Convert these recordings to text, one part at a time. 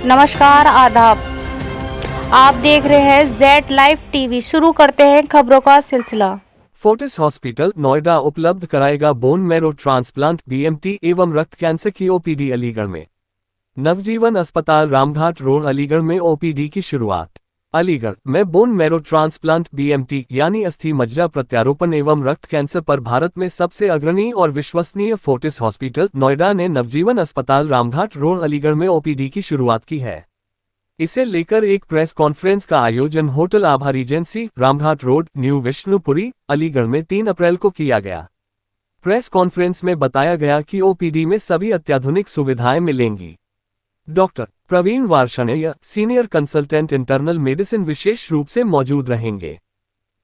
नमस्कार, आदाब। आप देख रहे हैं जेड लाइव टीवी। शुरू करते हैं खबरों का सिलसिला। फोर्टिस हॉस्पिटल नोएडा उपलब्ध कराएगा बोन मैरो ट्रांसप्लांट बीएमटी एवं रक्त कैंसर की ओपीडी। अलीगढ़ में नवजीवन अस्पताल रामघाट रोड अलीगढ़ में ओपीडी की शुरुआत। अलीगढ़ में बोन मैरो ट्रांसप्लांट बीएमटी यानी अस्थि मज्जा प्रत्यारोपण एवं रक्त कैंसर पर भारत में सबसे अग्रणी और विश्वसनीय फोर्टिस हॉस्पिटल नोएडा ने नवजीवन अस्पताल रामघाट रोड अलीगढ़ में ओपीडी की शुरुआत की है। इसे लेकर एक प्रेस कॉन्फ्रेंस का आयोजन hotel Abha regency Ramghat road new Vishnupuri Aligarh में 3 अप्रैल को किया गया। प्रेस कॉन्फ्रेंस में बताया गया कि ओपीडी में सभी अत्याधुनिक सुविधाएं मिलेंगी। Doctor Praveen Varshney senior consultant internal medicine विशेष रूप से मौजूद रहेंगे।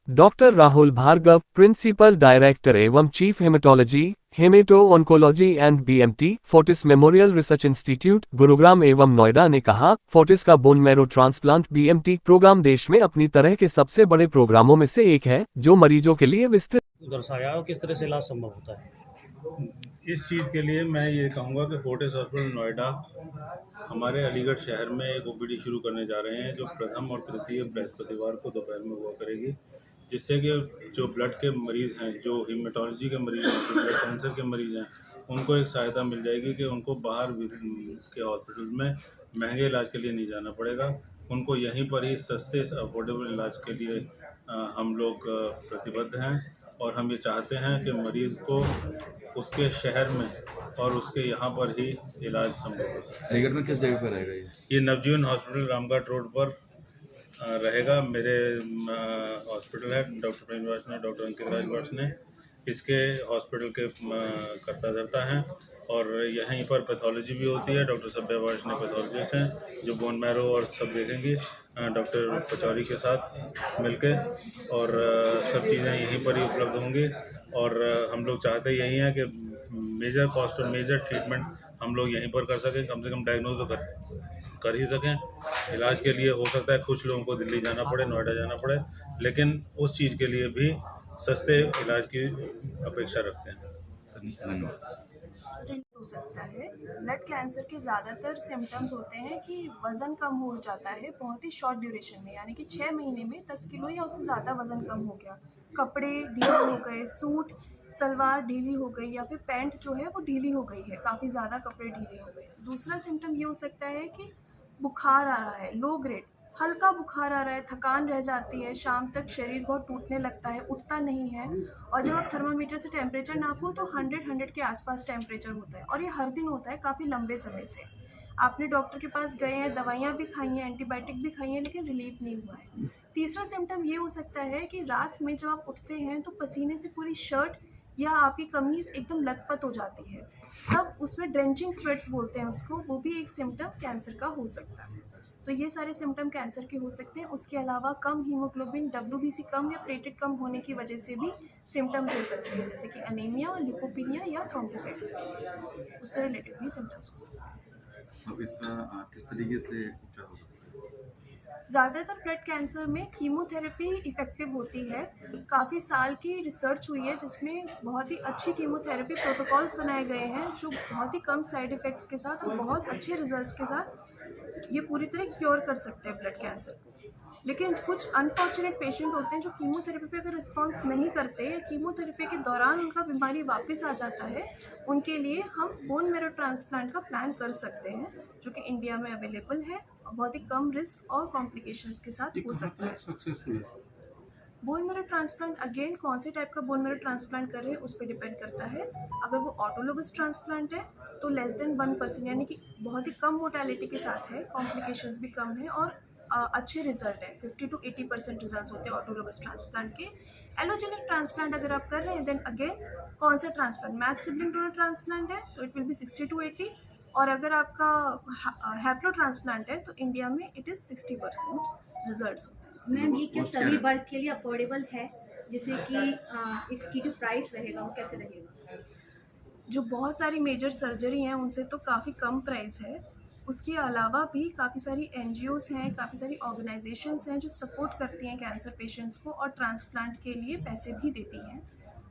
Doctor Rahul Bhargava principal director एवं chief hematology hemato oncology and BMT Fortis memorial research institute Gurugram एवं नोएडा ने कहा, फोर्टिस का bone marrow transplant BMT program देश में अपनी तरह के सबसे बड़े प्रोग्रामों में से एक है, जो मरीजों के लिए विस्तृत दर्शाया और किस तरह से इलाज संभव होता है। इस चीज़ के लिए मैं ये कहूँगा कि फोर्टिस हॉस्पिटल नोएडा हमारे अलीगढ़ शहर में एक ओपीडी शुरू करने जा रहे हैं, जो प्रथम और तृतीय बृहस्पतिवार को दोपहर में हुआ करेगी, जिससे कि जो ब्लड के मरीज़ हैं, जो हीमेटोलॉजी के मरीज़ हैं, जो ब्लड कैंसर के मरीज़ हैं, उनको एक सहायता मिल जाएगी कि उनको बाहर के हॉस्पिटल में महंगे इलाज के लिए नहीं जाना पड़ेगा। उनको यहीं पर ही सस्ते अफोर्डेबल इलाज के लिए हम लोग प्रतिबद्ध हैं, और हम ये चाहते हैं कि मरीज़ को उसके शहर में और उसके यहाँ पर ही इलाज संभव हो सके। अलीगढ़ में किस जगह पर रहेगा ये नवजीवन हॉस्पिटल रामघाट रोड पर रहेगा। मेरे हॉस्पिटल है डॉक्टर प्रवीण वार्ष्णेय, डॉक्टर अंकित राज वार्ष्णेय इसके हॉस्पिटल के कर्ता धर्ता हैं, और यहीं पर पैथोलॉजी भी होती है। डॉक्टर सभ्या वार्ष्णेय पैथोलॉजिस्ट हैं, जो बोन मैरो और सब देखेंगी डॉक्टर पचौरी के साथ मिलके, और सब चीज़ें यहीं पर ही उपलब्ध होंगी। और हम लोग चाहते यही हैं कि मेजर कॉस्ट और मेजर ट्रीटमेंट हम लोग यहीं पर कर सकें, कम से कम डायग्नोज तो कर ही सकें। इलाज के लिए हो सकता है कुछ लोगों को दिल्ली जाना पड़े, नोएडा जाना पड़े, लेकिन उस चीज़ के लिए भी सस्ते इलाज की अपेक्षा रखते हैं। हो सकता है। ब्लड कैंसर के ज़्यादातर सिम्टम्स होते हैं कि वज़न कम हो जाता है बहुत ही शॉर्ट ड्यूरेशन में, यानी कि 6 महीने में 10 किलो या उससे ज़्यादा वज़न कम हो गया, कपड़े ढीले हो गए, सूट सलवार ढीली हो गई, या फिर पैंट जो है वो ढीली हो गई है, काफ़ी ज़्यादा कपड़े ढीले हो गए। दूसरा सिम्टम ये हो सकता है कि बुखार आ रहा है, लो ग्रेड हल्का बुखार आ रहा है, थकान रह जाती है, शाम तक शरीर बहुत टूटने लगता है, उठता नहीं है, और जब आप थर्मामीटर से टेम्परेचर नापो तो 100 के आसपास टेम्परेचर होता है, और ये हर दिन होता है काफ़ी लंबे समय से। आपने डॉक्टर के पास गए हैं, दवाइयाँ भी खाई हैं, एंटीबायोटिक भी खाई हैं, लेकिन रिलीफ नहीं हुआ है। तीसरा सिम्टम ये हो सकता है कि रात में जब आप उठते हैं तो पसीने से पूरी शर्ट या आपकी कमीज़ एकदम लथपथ हो जाती है, तब उसमें ड्रेंचिंग स्वेट्स बोलते हैं उसको, वो भी एक सिम्टम कैंसर का हो सकता है। तो ये सारे सिम्टम कैंसर के हो सकते हैं। उसके अलावा कम हीमोग्लोबिन डब्ल्यूबीसी कम या प्लेटलेट कम होने की वजह से भी सिम्टम्स हो सकते हैं, जैसे कि अनीमिया, ल्यूकोपीनिया या थ्रोम्बोसाइटोपेनिया, उससे रिलेटेड भी सिम्टम्स हो सकते हैं। अब इसका किस तरीके से उपचार हो सकता है? ज़्यादातर ब्लड कैंसर में कीमोथेरेपी इफ़ेक्टिव होती है। काफ़ी साल की रिसर्च हुई है जिसमें बहुत ही अच्छी कीमोथेरेपी प्रोटोकॉल्स बनाए गए हैं, जो बहुत ही कम साइड इफ़ेक्ट्स के साथ और बहुत अच्छे रिजल्ट्स के साथ ये पूरी तरह क्योर कर सकते हैं ब्लड कैंसर को। लेकिन कुछ अनफॉर्चुनेट पेशेंट होते हैं जो कीमोथेरेपी पे अगर रिस्पॉन्स नहीं करते या कीमोथेरेपी के दौरान उनका बीमारी वापस आ जाता है, उनके लिए हम बोन मैरो ट्रांसप्लांट का प्लान कर सकते हैं, जो कि इंडिया में अवेलेबल है और बहुत ही कम रिस्क और कॉम्प्लिकेशंस के साथ हो सकता है। बोन मैरो ट्रांसप्लांट अगेन कौन से टाइप का बोन मैरो ट्रांसप्लांट कर रहे हैं उस पर डिपेंड करता है। अगर वो ऑटोलोगस ट्रांसप्लांट है तो लेस देन 1%, यानी कि बहुत ही कम मोर्टेलिटी के साथ है, कॉम्प्लिकेशंस भी कम है और अच्छे रिजल्ट है। 50 to 80% रिजल्ट होते हैं ऑटोलोगस ट्रांसप्लांट के। एलोजेनिक ट्रांसप्लांट अगर आप कर रहे हैं, देन अगेन कौन सा transplant, match sibling donor transplant है तो इट विल बी 60 to 80, और अगर आपका हैप्लो ट्रांसप्लांट है तो इंडिया में इट इज़ 60% रिजल्ट होते हैं। मैम, ये क्या सभी वर्ग के लिए अफोर्डेबल है, जैसे कि इसकी जो प्राइस रहेगा वो कैसे रहेगा? जो बहुत सारी मेजर सर्जरी हैं उनसे तो काफ़ी कम प्राइस है। उसके अलावा भी काफ़ी सारी एनजीओज़ हैं, काफ़ी सारी ऑर्गेनाइजेशंस हैं जो सपोर्ट करती हैं कैंसर पेशेंट्स को और ट्रांसप्लांट के लिए पैसे भी देती हैं।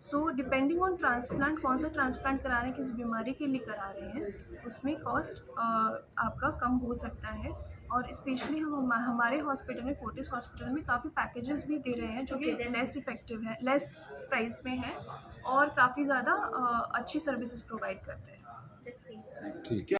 सो डिपेंडिंग ऑन ट्रांसप्लांट, कौन सा ट्रांसप्लांट करा रहे हैं, किस बीमारी के लिए करा रहे हैं, उसमें कॉस्ट आपका कम हो सकता है। और स्पेशली हमारे हॉस्पिटल में, फोर्टिस हॉस्पिटल में काफ़ी पैकेजेस भी दे रहे हैं जो कि लेस इफ़ेक्टिव है, लेस प्राइस में है और काफ़ी ज़्यादा अच्छी सर्विसेज प्रोवाइड करते हैं। That's great.